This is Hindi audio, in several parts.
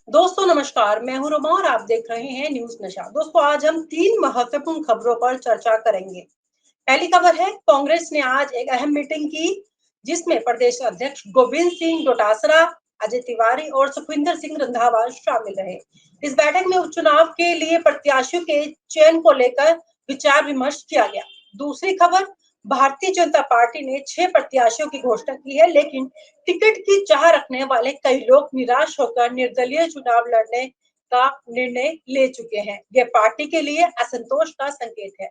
दोस्तों नमस्कार, मैं हूं रोमा और आप देख रहे हैं न्यूज नशा। दोस्तों आज हम 3 महत्वपूर्ण खबरों पर चर्चा करेंगे। पहली खबर है, कांग्रेस ने आज एक अहम मीटिंग की जिसमें प्रदेश अध्यक्ष गोविंद सिंह डोटासरा, अजय तिवारी और सुखविंदर सिंह रंधावा शामिल रहे। इस बैठक में उपचुनाव के लिए प्रत्याशियों के चयन को लेकर विचार विमर्श किया गया। दूसरी खबर, भारतीय जनता पार्टी ने 6 प्रत्याशियों की घोषणा की है, लेकिन टिकट की चाह रखने वाले कई लोग निराश होकर निर्दलीय चुनाव लड़ने का निर्णय ले चुके हैं। यह पार्टी के लिए असंतोष का संकेत है।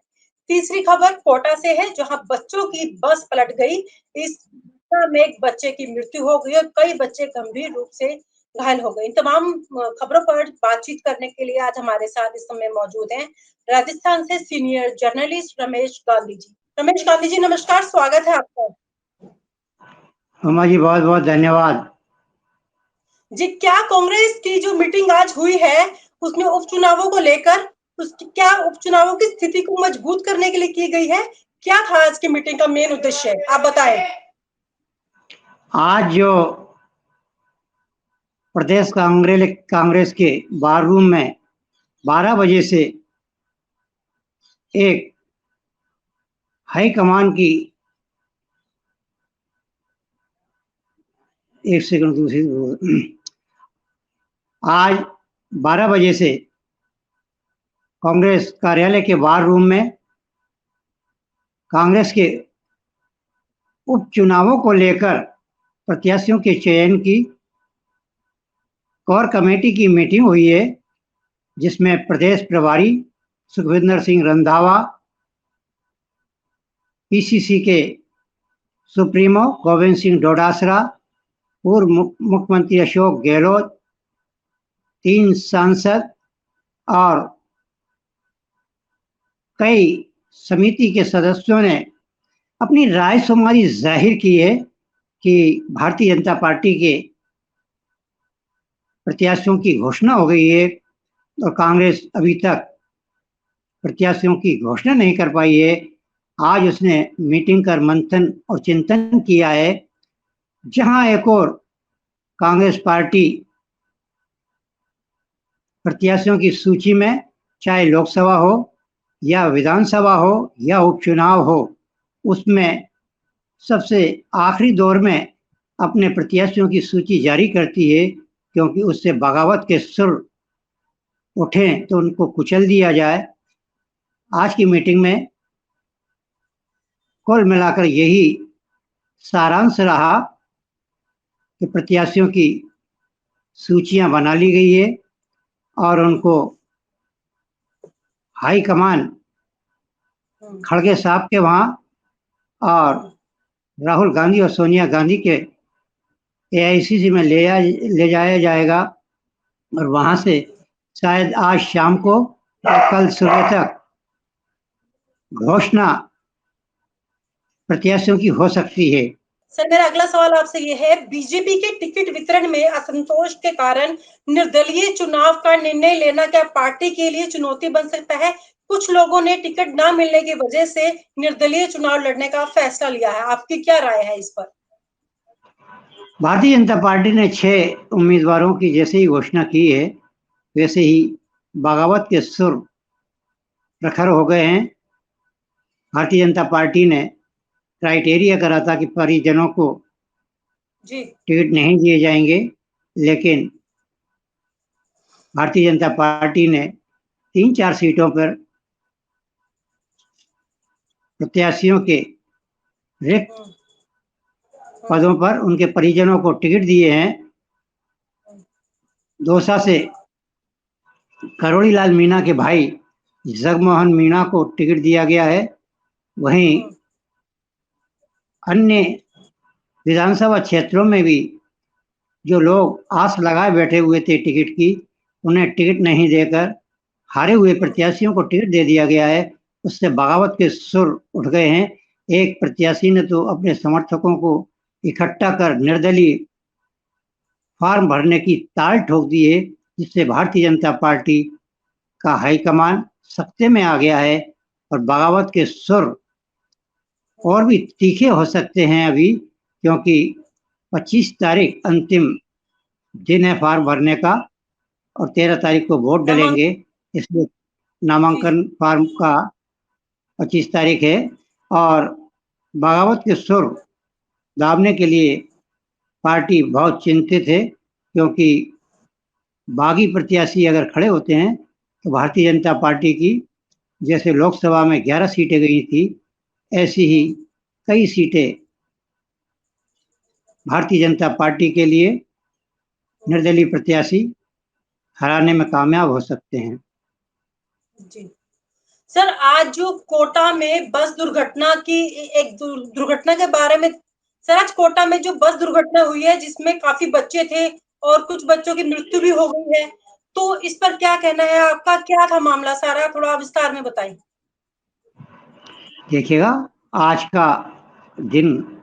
तीसरी खबर कोटा से है, जहां बच्चों की बस पलट गई। इस घटना में एक बच्चे की मृत्यु हो गई और कई बच्चे गंभीर रूप से घायल हो गए। इन तमाम खबरों पर बातचीत करने के लिए आज हमारे साथ इस समय मौजूद हैं राजस्थान से सीनियर जर्नलिस्ट रमेश गांधी जी। रमेश गांधी जी नमस्कार, स्वागत है आपका। उमा जी बहुत बहुत धन्यवाद। जी, क्या कांग्रेस की जो मीटिंग आज हुई है उसमें उपचुनावों को लेकर क्या उपचुनावों की स्थिति को मजबूत करने के लिए की गई है? क्या था आज की मीटिंग का मेन उद्देश्य, आप बताएं। आज जो प्रदेश कांग्रेस के बार रूम में 12 बजे से एक हाई कमान की एक सेकंड दूसरी आज 12 बजे से कांग्रेस कार्यालय के बार रूम में कांग्रेस के उपचुनावों को लेकर प्रत्याशियों के चयन की कोर कमेटी की मीटिंग हुई है, जिसमें प्रदेश प्रभारी सुखविंदर सिंह रंधावा, पीसीसी के सुप्रीमो गोविंद सिंह डोटासरा, पूर्व मुख्यमंत्री अशोक गहलोत, 3 सांसद और कई समिति के सदस्यों ने अपनी राय शुमारी जाहिर की है कि भारतीय जनता पार्टी के प्रत्याशियों की घोषणा हो गई है और कांग्रेस अभी तक प्रत्याशियों की घोषणा नहीं कर पाई है। आज उसने मीटिंग कर मंथन और चिंतन किया है, जहां एक और कांग्रेस पार्टी प्रत्याशियों की सूची में, चाहे लोकसभा हो या विधानसभा हो या उपचुनाव हो, उसमें सबसे आखिरी दौर में अपने प्रत्याशियों की सूची जारी करती है, क्योंकि उससे बगावत के सुर उठें तो उनको कुचल दिया जाए। आज की मीटिंग में कुल मिलाकर यही सारांश रहा कि प्रत्याशियों की सूचियां बना ली गई है और उनको हाई कमान खड़गे साहब के वहां और राहुल गांधी और सोनिया गांधी के एआईसीसी में ले जाया जाएगा और वहां से शायद आज शाम को या कल सुबह तक घोषणा प्रत्याशियों की हो सकती है। सर, मेरा अगला सवाल आपसे ये है, बीजेपी के टिकट वितरण में असंतोष के कारण निर्दलीय चुनाव का निर्णय लेना क्या पार्टी के लिए चुनौती बन सकता है? कुछ लोगों ने टिकट ना मिलने की वजह से निर्दलीय चुनाव लड़ने का फैसला लिया है, आपकी क्या राय है इस पर? भारतीय जनता पार्टी ने 6 उम्मीदवारों की जैसे ही घोषणा की है, वैसे ही बगावत के सुर प्रखर हो गए हैं। भारतीय जनता पार्टी ने क्राइटेरिया करा था कि परिजनों को टिकट नहीं दिए जाएंगे, लेकिन भारतीय जनता पार्टी ने 3-4 सीटों पर प्रत्याशियों के रिक्त पदों पर उनके परिजनों को टिकट दिए हैं। दौसा से करोड़ी लाल मीणा के भाई जगमोहन मीणा को टिकट दिया गया है। वहीं अन्य विधानसभा क्षेत्रों में भी जो लोग आस लगाए बैठे हुए थे टिकट की, उन्हें टिकट नहीं देकर हारे हुए प्रत्याशियों को टिकट दे दिया गया है। उससे बगावत के सुर उठ गए हैं। एक प्रत्याशी ने तो अपने समर्थकों को इकट्ठा कर निर्दलीय फॉर्म भरने की ताल ठोक दी है, जिससे भारतीय जनता पार्टी का हाईकमान सख्ते में आ गया है और बगावत के सुर और भी तीखे हो सकते हैं अभी, क्योंकि 25 तारीख अंतिम दिन है फॉर्म भरने का और 13 तारीख को वोट डलेंगे, इसलिए नामांकन फॉर्म का 25 तारीख है। और बगावत के सुर दाबने के लिए पार्टी बहुत चिंतित है, क्योंकि बागी प्रत्याशी अगर खड़े होते हैं तो भारतीय जनता पार्टी की जैसे लोकसभा में 11 सीटें गई थी, ऐसी ही कई सीटें भारतीय जनता पार्टी के लिए निर्दलीय प्रत्याशी हराने में कामयाब हो सकते हैं। जी सर, आज जो कोटा में बस दुर्घटना की एक दुर्घटना के बारे में सर, आज कोटा में जो बस दुर्घटना हुई है जिसमें काफी बच्चे थे और कुछ बच्चों की मृत्यु भी हो गई है, तो इस पर क्या कहना है आपका? क्या था मामला सारा, थोड़ा विस्तार में बताइए। देखिएगा, आज का दिन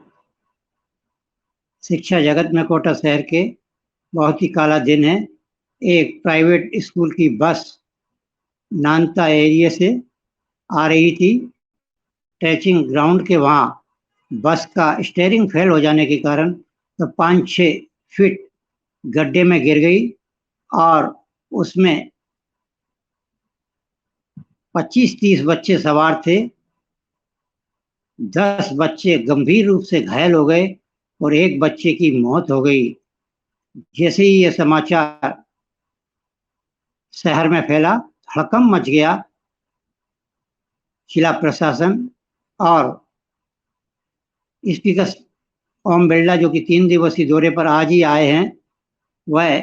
शिक्षा जगत में कोटा शहर के बहुत ही काला दिन है। एक प्राइवेट स्कूल की बस नानता एरिया से आ रही थी। टैचिंग ग्राउंड के वहाँ बस का स्टीयरिंग फेल हो जाने के कारण तो 5-6 फीट गड्ढे में गिर गई और उसमें 25-30 बच्चे सवार थे। 10 बच्चे गंभीर रूप से घायल हो गए और एक बच्चे की मौत हो गई। जैसे ही यह समाचार शहर में फैला, हड़कंप मच गया। जिला प्रशासन और स्पीकर ओम बिरला, जो कि 3 दिवसीय दौरे पर आज ही आए हैं, वह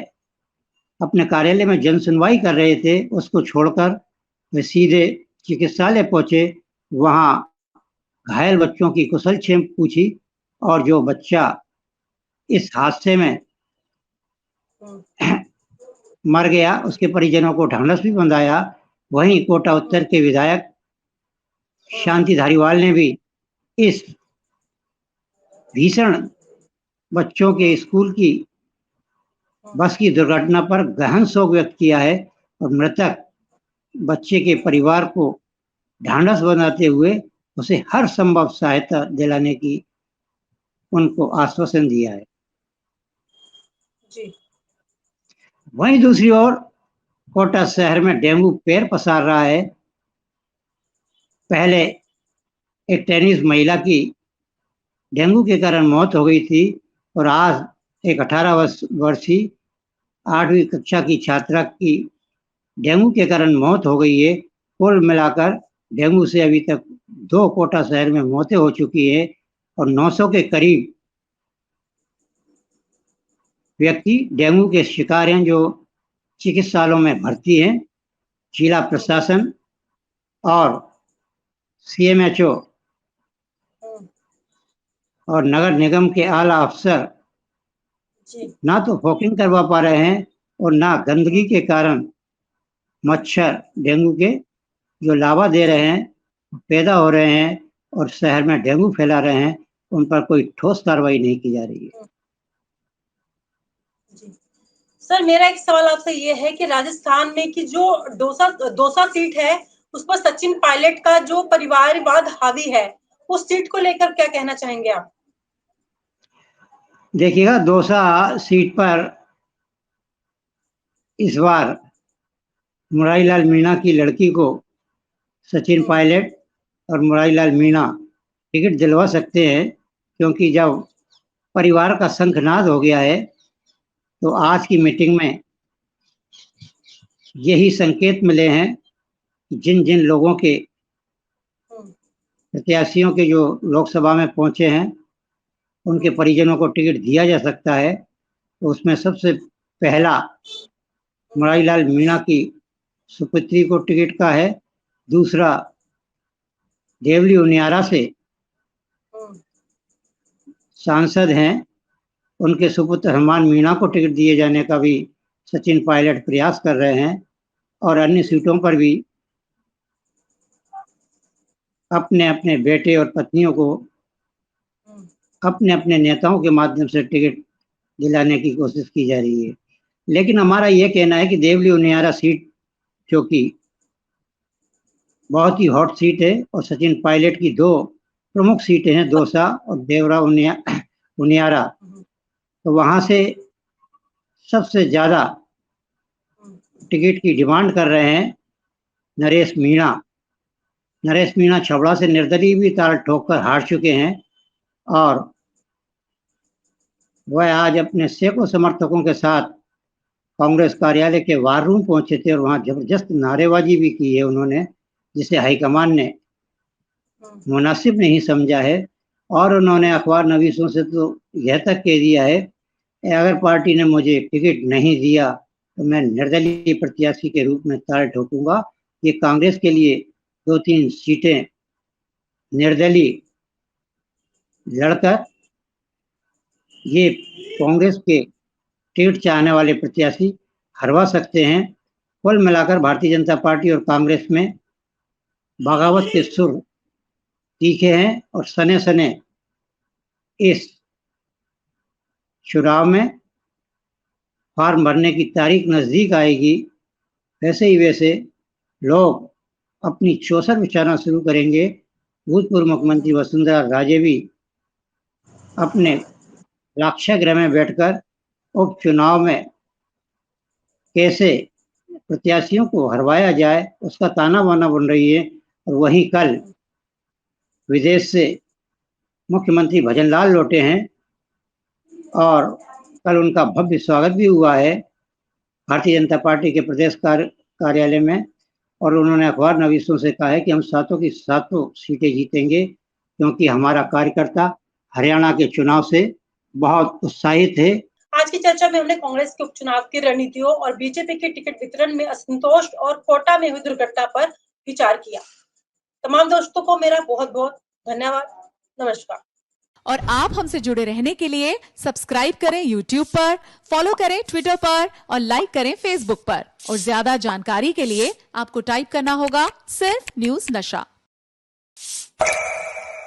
अपने कार्यालय में जन सुनवाई कर रहे थे। उसको छोड़कर वे सीधे चिकित्सालय पहुंचे। वहां घायल बच्चों की कुशलक्षेम पूछी और जो बच्चा इस हादसे में मर गया, उसके परिजनों को ढांढस भी बंधाया। वहीं कोटा उत्तर के विधायक शांति धारीवाल ने भी इस भीषण बच्चों के स्कूल की बस की दुर्घटना पर गहन शोक व्यक्त किया है और मृतक बच्चे के परिवार को ढांढस बंधाते हुए उसे हर संभव सहायता दिलाने की उनको आश्वासन दिया है। जी। वहीं दूसरी ओर कोटा शहर में डेंगू पैर पसार रहा है। पहले एक टेनिस महिला की डेंगू के कारण मौत हो गई थी और आज एक 18 वर्षीय 8वीं कक्षा की छात्रा की डेंगू के कारण मौत हो गई है। कुल मिलाकर डेंगू से अभी तक 2 कोटा शहर में मौतें हो चुकी है और 900 के करीब व्यक्ति डेंगू के शिकार हैं, जो चिकित्सालयों में भर्ती हैं। जिला प्रशासन और सीएमएचओ और नगर निगम के आला अफसर ना तो फॉगिंग करवा पा रहे हैं और ना गंदगी के कारण मच्छर डेंगू के जो लावा दे रहे हैं, पैदा हो रहे हैं और शहर में डेंगू फैला रहे हैं, उन पर कोई ठोस कार्रवाई नहीं की जा रही है। सर, मेरा एक सवाल आपसे ये है कि राजस्थान में की जो दौसा सीट है, उस पर सचिन पायलट का जो परिवारवाद हावी है, उस सीट को लेकर क्या कहना चाहेंगे आप? देखिएगा, दौसा सीट पर इस बार मुरारीलाल मीणा की लड़की को सचिन पायलट और मुरारीलाल मीणा टिकट दिलवा सकते हैं, क्योंकि जब परिवार का शंखनाद हो गया है तो आज की मीटिंग में यही संकेत मिले हैं कि जिन जिन लोगों के प्रत्याशियों के जो लोकसभा में पहुंचे हैं उनके परिजनों को टिकट दिया जा सकता है। तो उसमें सबसे पहला मुरारीलाल मीणा की सुपुत्री को टिकट का है। दूसरा देवली उनियारा से सांसद हैं, उनके सुपुत्र हनुमान मीणा को टिकट दिए जाने का भी सचिन पायलट प्रयास कर रहे हैं और अन्य सीटों पर भी अपने अपने बेटे और पत्नियों को अपने अपने नेताओं के माध्यम से टिकट दिलाने की कोशिश की जा रही है। लेकिन हमारा ये कहना है कि देवली उनियारा सीट, जो कि बहुत ही हॉट सीट है और सचिन पायलट की 2 प्रमुख सीटें हैं, दौसा और देवरा उनियारा, तो वहां से सबसे ज्यादा टिकट की डिमांड कर रहे हैं नरेश मीणा छबड़ा से निर्दलीय भी ताल ठोककर हार चुके हैं और वह आज अपने सैकड़ों समर्थकों के साथ कांग्रेस कार्यालय के वार रूम पहुंचे थे और वहां जबरदस्त नारेबाजी भी की है उन्होंने, जिसे हाईकमान ने मुनासिब नहीं समझा है। और उन्होंने अखबार नवीसों से तो यह तक कह दिया है अगर पार्टी ने मुझे टिकट नहीं दिया तो मैं निर्दलीय प्रत्याशी के रूप में ताल ठोकूंगा। ये कांग्रेस के लिए 2-3 सीटें निर्दलीय लड़कर ये कांग्रेस के टिकट चाहने वाले प्रत्याशी हरवा सकते हैं। कुल मिलाकर भारतीय जनता पार्टी और कांग्रेस में बगावत के सुर तीखे हैं और सने सने इस चुनाव में फॉर्म भरने की तारीख नजदीक आएगी, वैसे ही वैसे लोग अपनी चौसर बिछाना शुरू करेंगे। भूतपूर्व मुख्यमंत्री वसुंधरा राजे भी अपने लाक्षागृह में बैठकर उपचुनाव में कैसे प्रत्याशियों को हरवाया जाए उसका ताना बाना बन रही है। और वहीं कल विदेश से मुख्यमंत्री भजनलाल लौटे हैं और कल उनका भव्य स्वागत भी हुआ है भारतीय जनता पार्टी के प्रदेश कार्यालय में। और उन्होंने अखबार नवीसों से कहा है कि हम सातों की सातों सीटें जीतेंगे क्योंकि हमारा कार्यकर्ता हरियाणा के चुनाव से बहुत उत्साहित है। आज की चर्चा में हमने कांग्रेस के उपचुनाव की रणनीतियों और बीजेपी के टिकट वितरण में असंतोष और कोटा में हुई दुर्घटना पर विचार किया। तमाम दोस्तों को मेरा बहुत बहुत धन्यवाद। नमस्कार। और आप हमसे जुड़े रहने के लिए सब्सक्राइब करें YouTube पर, फॉलो करें ट्विटर पर और लाइक करें Facebook पर। और ज्यादा जानकारी के लिए आपको टाइप करना होगा सिर्फ न्यूज़ नशा।